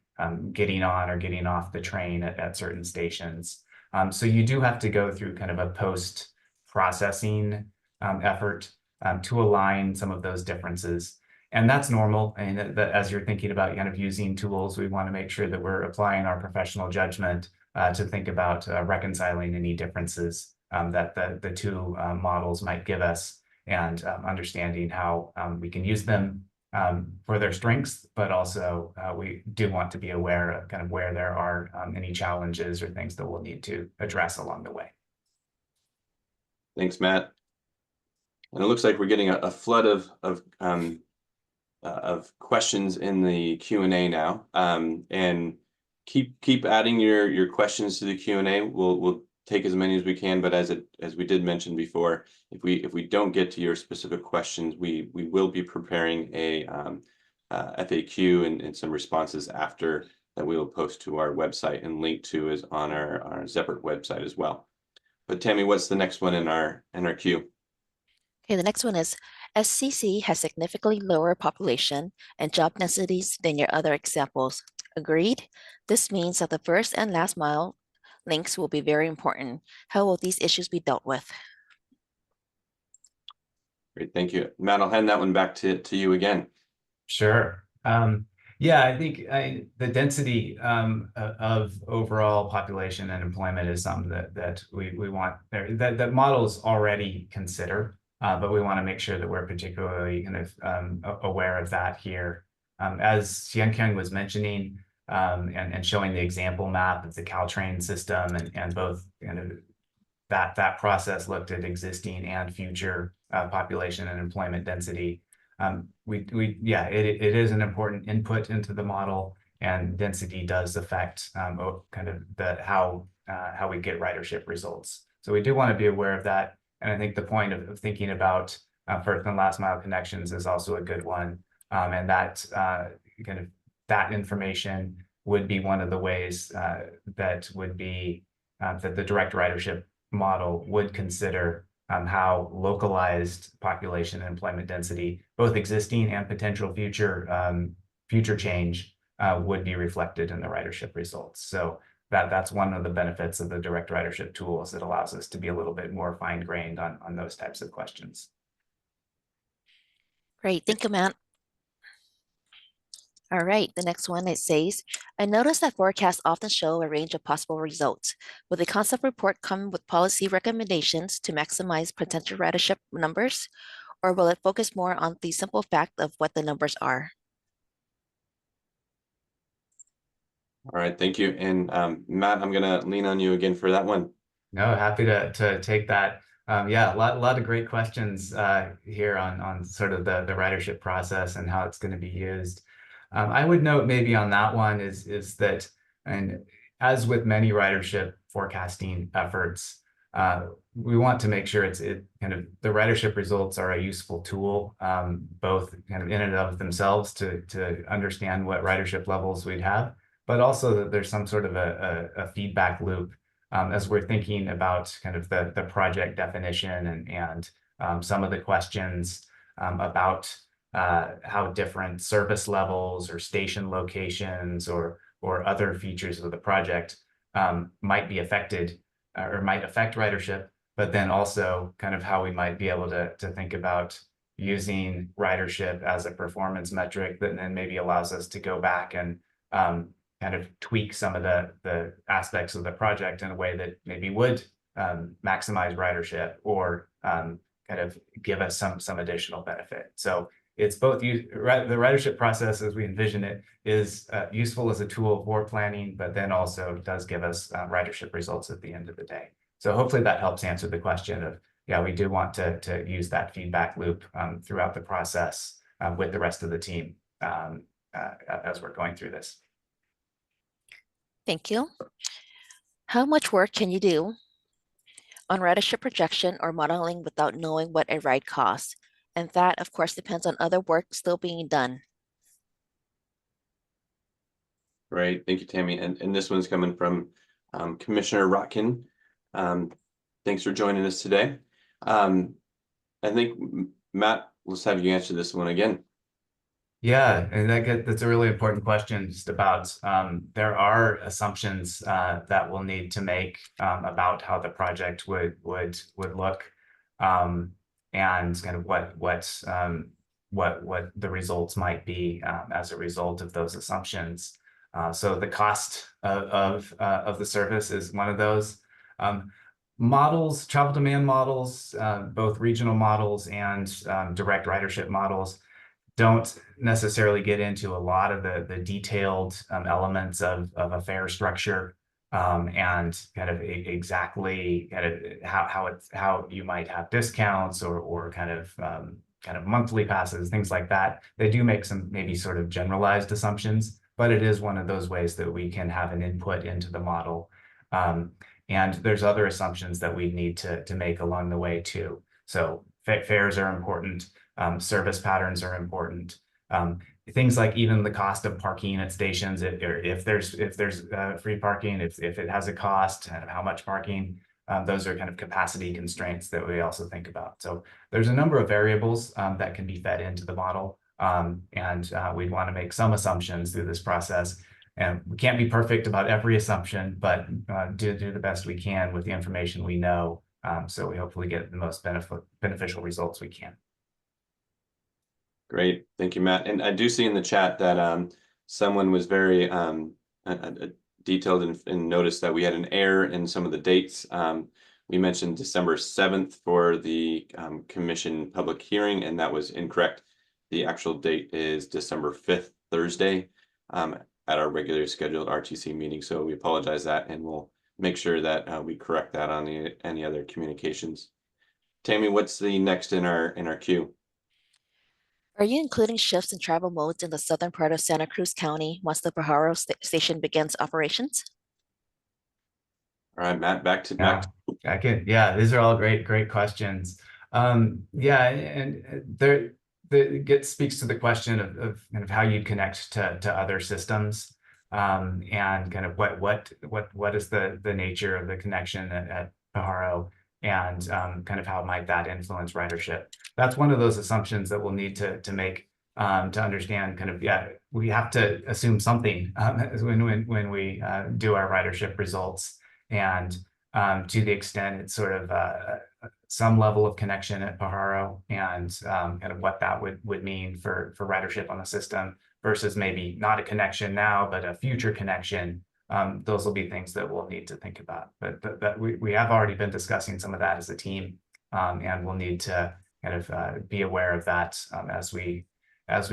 getting on or getting off the train at certain stations. So you do have to go through kind of a post-processing effort to align some of those differences. And that's normal. And that as you're thinking about kind of using tools, we want to make sure that we're applying our professional judgment to think about reconciling any differences that the two models might give us, and understanding how we can use them for their strengths, but also we do want to be aware of kind of where there are any challenges or things that we'll need to address along the way. Thanks, Matt. And it looks like we're getting a flood of questions in the Q&A now. And keep adding your questions to the Q&A. We'll take as many as we can, but as we did mention before, if we don't get to your specific questions, we will be preparing a FAQ and some responses after that we will post to our website and link to is on our ZEPRT website as well. But Tammy, what's the next one in our queue? Okay, the next one is SCC has significantly lower population and job densities than your other examples. Agreed? This means that the first and last mile links will be very important. How will these issues be dealt with? Great, thank you. Matt, I'll hand that one back to you again. Sure. Yeah, I think the density of overall population and employment is something that we want there, that models already consider, but we want to make sure that we're particularly kind of aware of that here. As Xianqiang was mentioning, and showing the example map of the Caltrain system, and both kind of that process looked at existing and future population and employment density. Yeah, it is an important input into the model, and density does affect kind of how we get ridership results. So we do want to be aware of that. And I think the point of thinking about first and last mile connections is also a good one. And that kind of that information would be one of the ways that would be that the direct ridership model would consider how localized population and employment density, both existing and potential future change, would be reflected in the ridership results. So that's one of the benefits of the direct ridership tools. It allows us to be a little bit more fine-grained on those types of questions. Great, thank you, Matt. All right, the next one, it says, I noticed that forecasts often show a range of possible results. Will the concept report come with policy recommendations to maximize potential ridership numbers, or will it focus more on the simple fact of what the numbers are? All right, thank you. And Matt, I'm gonna lean on you again for that one. No, happy to take that. Yeah, a lot of great questions here on sort of the ridership process and how it's going to be used. I would note maybe on that one is that, and as with many ridership forecasting efforts, we want to make sure the ridership results are a useful tool, both kind of in and of themselves to understand what ridership levels we'd have, but also that there's some sort of a feedback loop as we're thinking about kind of the project definition and some of the questions about how different service levels or station locations or other features of the project might be affected or might affect ridership, but then also kind of how we might be able to think about using ridership as a performance metric that then maybe allows us to go back and kind of tweak some of the aspects of the project in a way that maybe would maximize ridership or kind of give us some additional benefit. So it's both the ridership process as we envision it is useful as a tool for planning, but then also does give us ridership results at the end of the day. So hopefully that helps answer the question of, yeah, we do want to use that feedback loop throughout the process with the rest of the team as we're going through this. Thank you. How much work can you do on ridership projection or modeling without knowing what a ride costs? And that, of course, depends on other work still being done. Right, thank you, Tammy. And this one's coming from Commissioner Rotkin, thanks for joining us today. I think, Matt, let's have you answer this one again. Yeah, and that's a really important question just about there are assumptions that we'll need to make about how the project would look, and kind of what the results might be as a result of those assumptions. So the cost of the service is one of those. Models, travel demand models, both regional models and direct ridership models, don't necessarily get into a lot of the detailed elements of a fare structure and kind of exactly kind of how you might have discounts or kind of monthly passes, things like that. They do make some maybe sort of generalized assumptions, but it is one of those ways that we can have an input into the model. And there's other assumptions that we need to make along the way too. So fares are important. Service patterns are important. Things like even the cost of parking at stations, if there's free parking, if it has a cost, and how much parking, those are kind of capacity constraints that we also think about. So there's a number of variables that can be fed into the model, and we'd want to make some assumptions through this process. And we can't be perfect about every assumption, but do the best we can with the information we know, so we hopefully get the most beneficial results we can. Great, thank you, Matt. And I do see in the chat that someone was very detailed and noticed that we had an error in some of the dates. We mentioned December 7th for the commission public hearing, and that was incorrect. The actual date is December 5th, Thursday, at our regularly scheduled RTC meeting. So we apologize that, and we'll make sure that we correct that on any other communications. Tammy, what's the next in our queue? Are you including shifts in travel modes in the southern part of Santa Cruz County once the Pajaro station begins operations? All right, Matt, back to Yeah, these are all great questions. Yeah, and it speaks to the question of kind of how you connect to other systems, and kind of what is the nature of the connection at Pajaro, and kind of how might that influence ridership. That's one of those assumptions that we'll need to make to understand kind of, yeah, we have to assume something when we do our ridership results. And to the extent it's sort of some level of connection at Pajaro, and kind of what that would mean for ridership on the system versus maybe not a connection now, but a future connection. Those will be things that we'll need to think about. But we have already been discussing some of that as a team, and we'll need to kind of be aware of that as we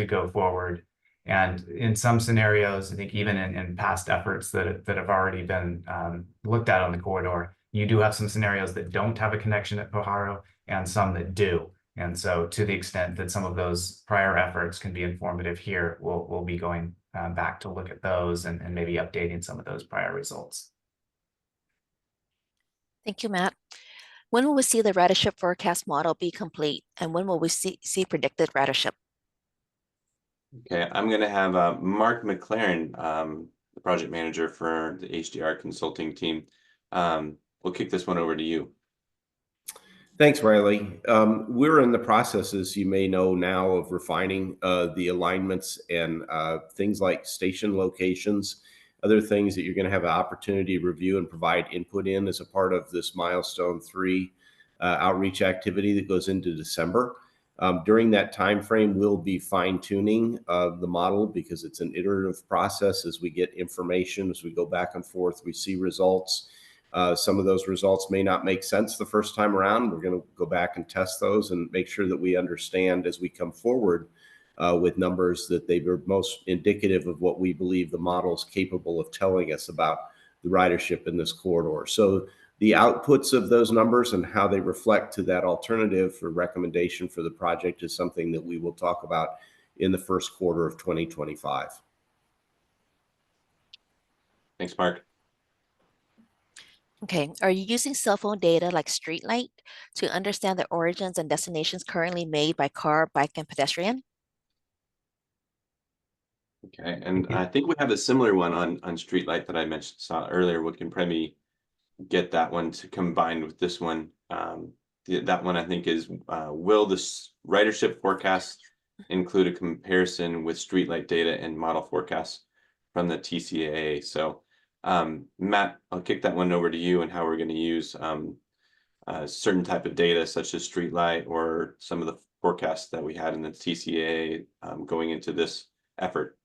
go forward. And in some scenarios, I think even in past efforts that have already been looked at on the corridor, you do have some scenarios that don't have a connection at Pajaro and some that do. And so to the extent that some of those prior efforts can be informative here, we'll be going back to look at those and maybe updating some of those prior results. Thank you, Matt. When will we see the ridership forecast model be complete, and when will we see predicted ridership? Okay, I'm going to have Mark McLaren, the project manager for the HDR consulting team. We'll kick this one over to you. Thanks, Riley. We're in the process, as you may know now, of refining the alignments and things like station locations, other things that you're going to have an opportunity to review and provide input in as a part of this Milestone 3 outreach activity that goes into December. During that time frame, we'll be fine-tuning the model because it's an iterative process. As we get information, as we go back and forth, we see results. Some of those results may not make sense the first time around. We're going to go back and test those and make sure that we understand as we come forward with numbers that they are most indicative of what we believe the model is capable of telling us about the ridership in this corridor. So the outputs of those numbers and how they reflect to that alternative for recommendation for the project is something that we will talk about in the first quarter of 2025. Thanks, Mark. Okay, are you using cell phone data like Streetlight to understand the origins and destinations currently made by car, bike, and pedestrian? Okay, and I think we have a similar one on Streetlight that I saw earlier. We can probably get that one to combine with this one. That one I think is will this ridership forecast include a comparison with streetlight data and model forecasts from the TCAA? So Matt, I'll kick that one over to you and how we're going to use certain type of data such as streetlight or some of the forecasts that we had in the TCAA going into this effort.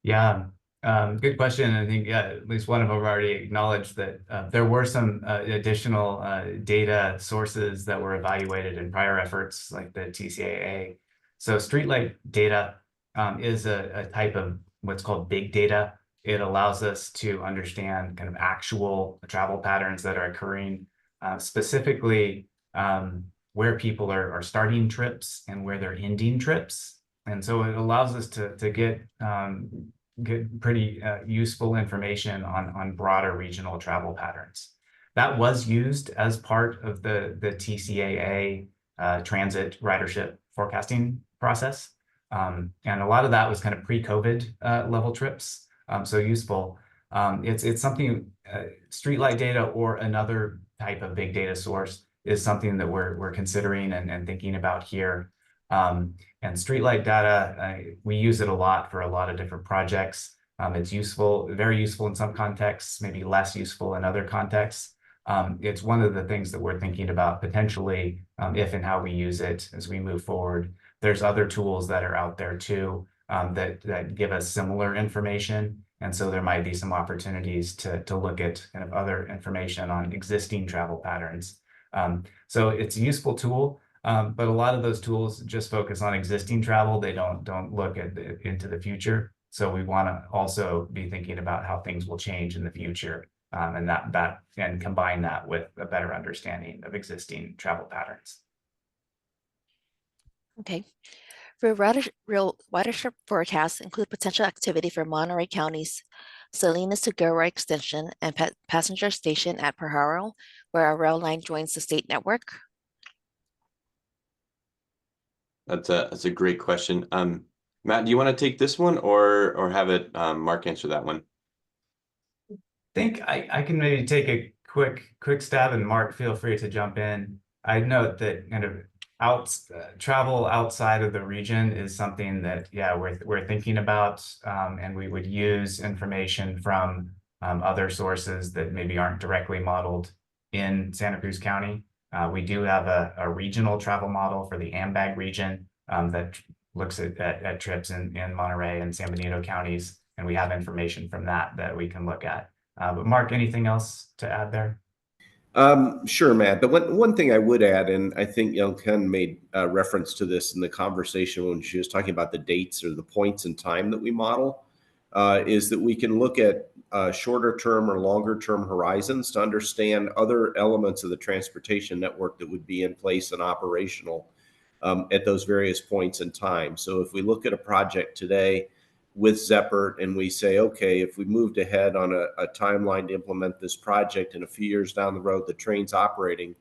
Yeah, good question. I think at least one of them already acknowledged that there were some additional data sources that were evaluated in prior efforts like the TCAA. So streetlight data is a type of what's called big data. It allows us to understand kind of actual travel patterns that are occurring, specifically where people are starting trips and where they're ending trips. And so it allows us to get pretty useful information on broader regional travel patterns. That was used as part of the TCAA transit ridership forecasting process. And a lot of that was kind of pre-COVID level trips, so useful. It's something, streetlight data or another type of big data source is something that we're considering and thinking about here. And streetlight data, we use it a lot for a lot of different projects. It's useful, very useful in some contexts, maybe less useful in other contexts. It's one of the things that we're thinking about potentially if and how we use it as we move forward. There's other tools that are out there too that give us similar information. And so there might be some opportunities to look at kind of other information on existing travel patterns. So it's a useful tool. But a lot of those tools just focus on existing travel. They don't look into the future. So we want to also be thinking about how things will change in the future, and combine that with a better understanding of existing travel patterns. Okay. Real ridership forecasts include potential activity for Monterey County's Salinas to Gilroy extension and passenger station at Pajaro, where our rail line joins the state network. That's a great question. Matt, do you want to take this one or have it Mark answer that one? I think I can maybe take a quick stab, and Mark, feel free to jump in. I'd note that kind of travel outside of the region is something that, yeah, we're thinking about, and we would use information from other sources that maybe aren't directly modeled in Santa Cruz County. We do have a regional travel model for the AMBAG region that looks at trips in Monterey and San Benito counties, and we have information from that we can look at. But Mark, anything else to add there? Sure, Matt. But one thing I would add, and I think Ken made reference to this in the conversation when she was talking about the dates or the points in time that we model, is that we can look at shorter term or longer term horizons to understand other elements of the transportation network that would be in place and operational at those various points in time. So if we look at a project today with ZEPRT and we say, okay, if we moved ahead on a timeline to implement this project and a few years down the road, the train's operating,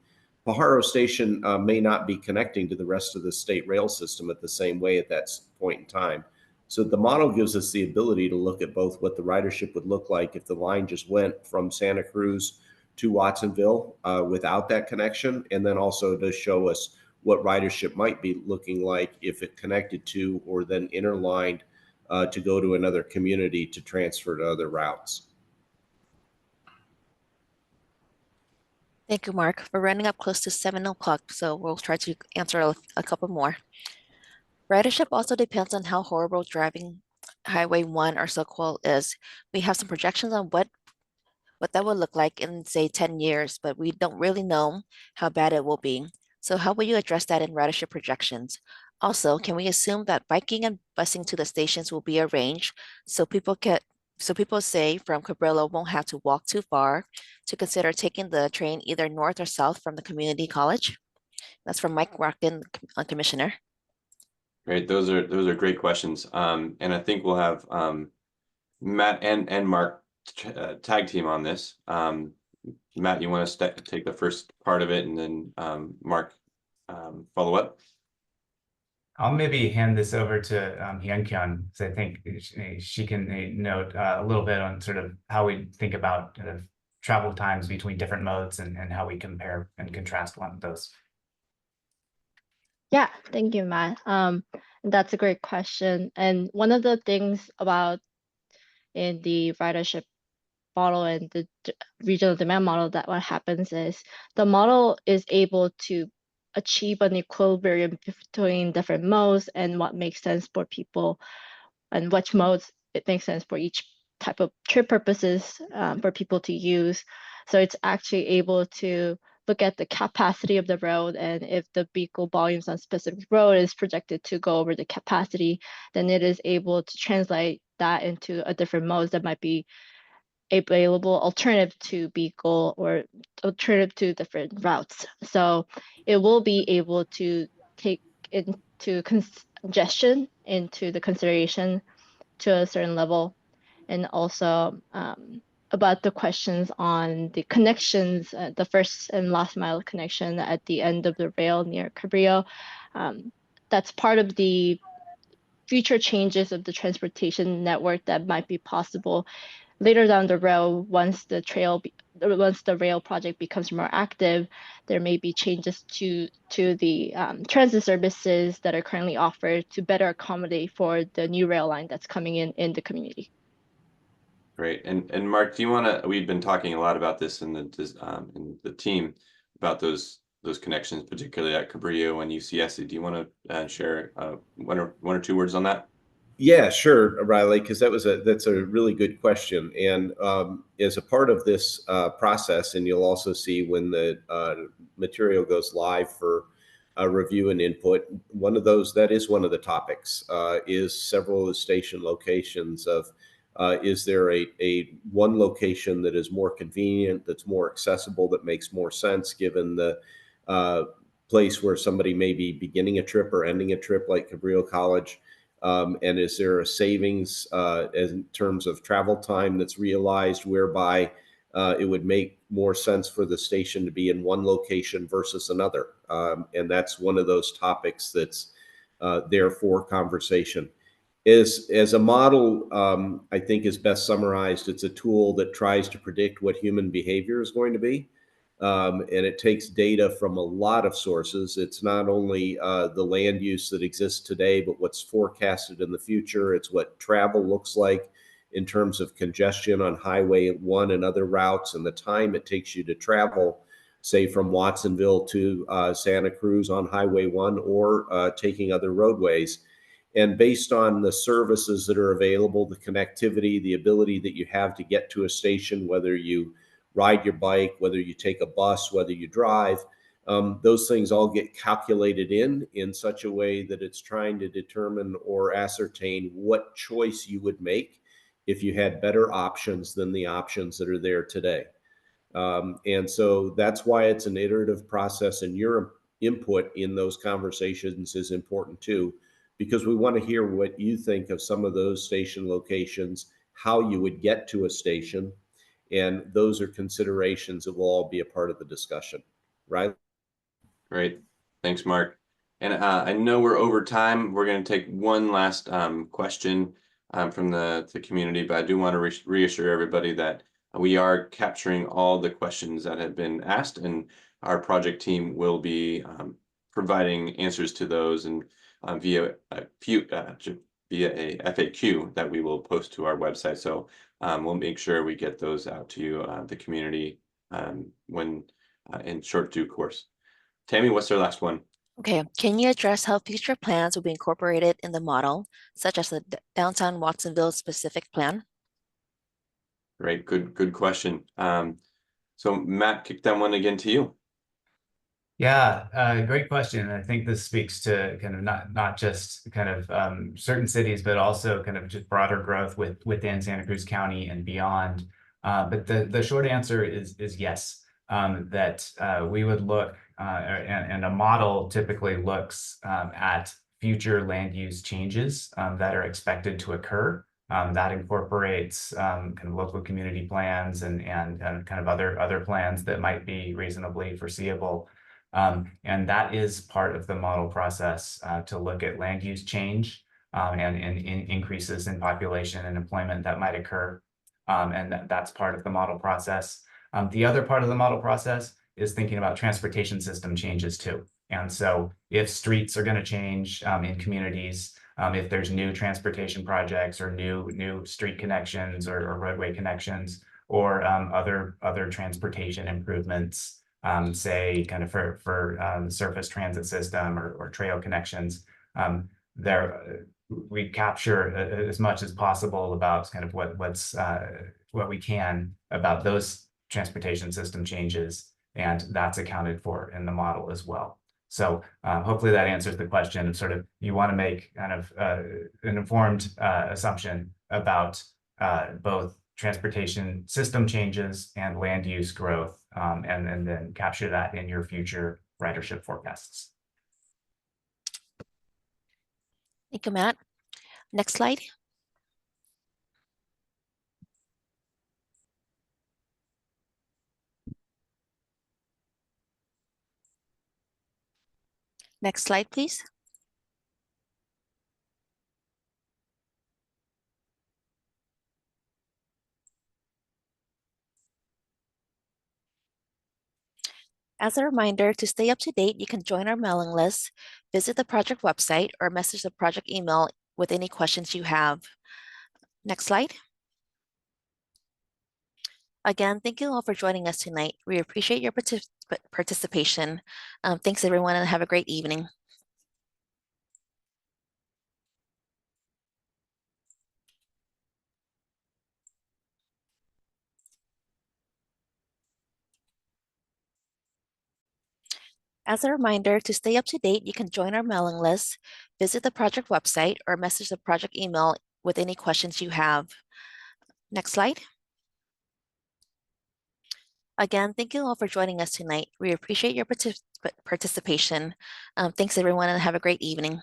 Pajaro Station may not be connecting to the rest of the state rail system at the same way at that point in time. So the model gives us the ability to look at both what the ridership would look like if the line just went from Santa Cruz to Watsonville without that connection, and then also to show us what ridership might be looking like if it connected to or then interlined to go to another community to transfer to other routes. Thank you, Mark. We're running up close to 7 o'clock, so we'll try to answer a couple more. Ridership also depends on how horrible driving Highway 1 or so-called is. We have some projections on what that will look like in, say, 10 years, but we don't really know how bad it will be. So how will you address that in ridership projections? Also, can we assume that biking and busing to the stations will be arranged so people say from Cabrillo won't have to walk too far to consider taking the train either north or south from the community college? That's from Mike Rockin, Commissioner. Great, those are great questions. And I think we'll have Matt and Mark tag team on this. Matt, you want to take the first part of it, and then Mark follow up? I'll maybe hand this over to Hyun-Kyun, because I think she can note a little bit on sort of how we think about kind of travel times between different modes and how we compare and contrast one of those. Yeah, thank you, Matt. That's a great question. And one of the things about in the ridership model and the regional demand model, that what happens is the model is able to achieve an equilibrium between different modes and what makes sense for people and which modes it makes sense for each type of trip purposes for people to use. So it's actually able to look at the capacity of the road, and if the vehicle volumes on specific road is projected to go over the capacity, then it is able to translate that into a different modes that might be available alternative to vehicle or alternative to different routes. So it will be able to take into congestion into the consideration to a certain level, and also about the questions on the connections, the first and last mile connection at the end of the rail near Cabrillo. That's part of the future changes of the transportation network that might be possible later down the road. Once the rail project becomes more active, there may be changes to the transit services that are currently offered to better accommodate for the new rail line that's coming in the community. Great. And Mark, do you want to? We've been talking a lot about this in the team about those connections, particularly at Cabrillo and UCS. Do you want to share one or two words on that? Yeah, sure, Riley, because that's a really good question. And as a part of this process, and you'll also see when the material goes live for review and input, that is one of the topics is several of the station locations of is there a one location that is more convenient, that's more accessible, that makes more sense given the place where somebody may be beginning a trip or ending a trip, like Cabrillo College. And is there a savings in terms of travel time that's realized whereby it would make more sense for the station to be in one location versus another? And that's one of those topics that's there for conversation. As a model, I think is best summarized, it's a tool that tries to predict what human behavior is going to be. And it takes data from a lot of sources. It's not only the land use that exists today, but what's forecasted in the future. It's what travel looks like in terms of congestion on Highway 1 and other routes, and the time it takes you to travel, say from Watsonville to Santa Cruz on Highway 1, or taking other roadways. And based on the services that are available, the connectivity, the ability that you have to get to a station, whether you ride your bike, whether you take a bus, whether you drive, those things all get calculated in such a way that it's trying to determine or ascertain what choice you would make if you had better options than the options that are there today. And so that's why it's an iterative process, and your input in those conversations is important too, because we want to hear what you think of some of those station locations, how you would get to a station. And those are considerations that will all be a part of the discussion, right? Great. Thanks, Mark. And I know we're over time. We're going to take one last question from the community, but I do want to reassure everybody that we are capturing all the questions that have been asked, and our project team will be providing answers to those and via a FAQ that we will post to our website. So we'll make sure we get those out to you, the community, when in short due course. Tammy, what's our last one? Okay, can you address how future plans will be incorporated in the model, such as the downtown Watsonville specific plan? Great, good question. So Matt, kick that one again to you. Yeah, great question. I think this speaks to kind of not just kind of certain cities, but also kind of just broader growth within Santa Cruz County and beyond. But the short answer is yes, that we would look, and a model typically looks at future land use changes that are expected to occur. That incorporates kind of local community plans and kind of other plans that might be reasonably foreseeable. And that is part of the model process to look at land use change and increases in population and employment that might occur. And that's part of the model process. The other part of the model process is thinking about transportation system changes too. And so if streets are going to change in communities, if there's new transportation projects or new street connections or roadway connections or other transportation improvements, say kind of for surface transit system or trail connections, we capture as much as possible about kind of what we can about those transportation system changes, and that's accounted for in the model as well. So hopefully that answers the question of sort of you want to make kind of an informed assumption about both transportation system changes and land use growth, and then capture that in your future ridership forecasts. Thank you, Matt. Next slide. Next slide, please. As a reminder, to stay up to date, you can join our mailing list, visit the project website, or message the project email with any questions you have. Next slide. Again, thank you all for joining us tonight. We appreciate your participation. Thanks, everyone, and have a great evening. As a reminder, to stay up to date, you can join our mailing list, visit the project website, or message the project email with any questions you have. Next slide. Again, thank you all for joining us tonight. We appreciate your participation. Thanks, everyone, and have a great evening.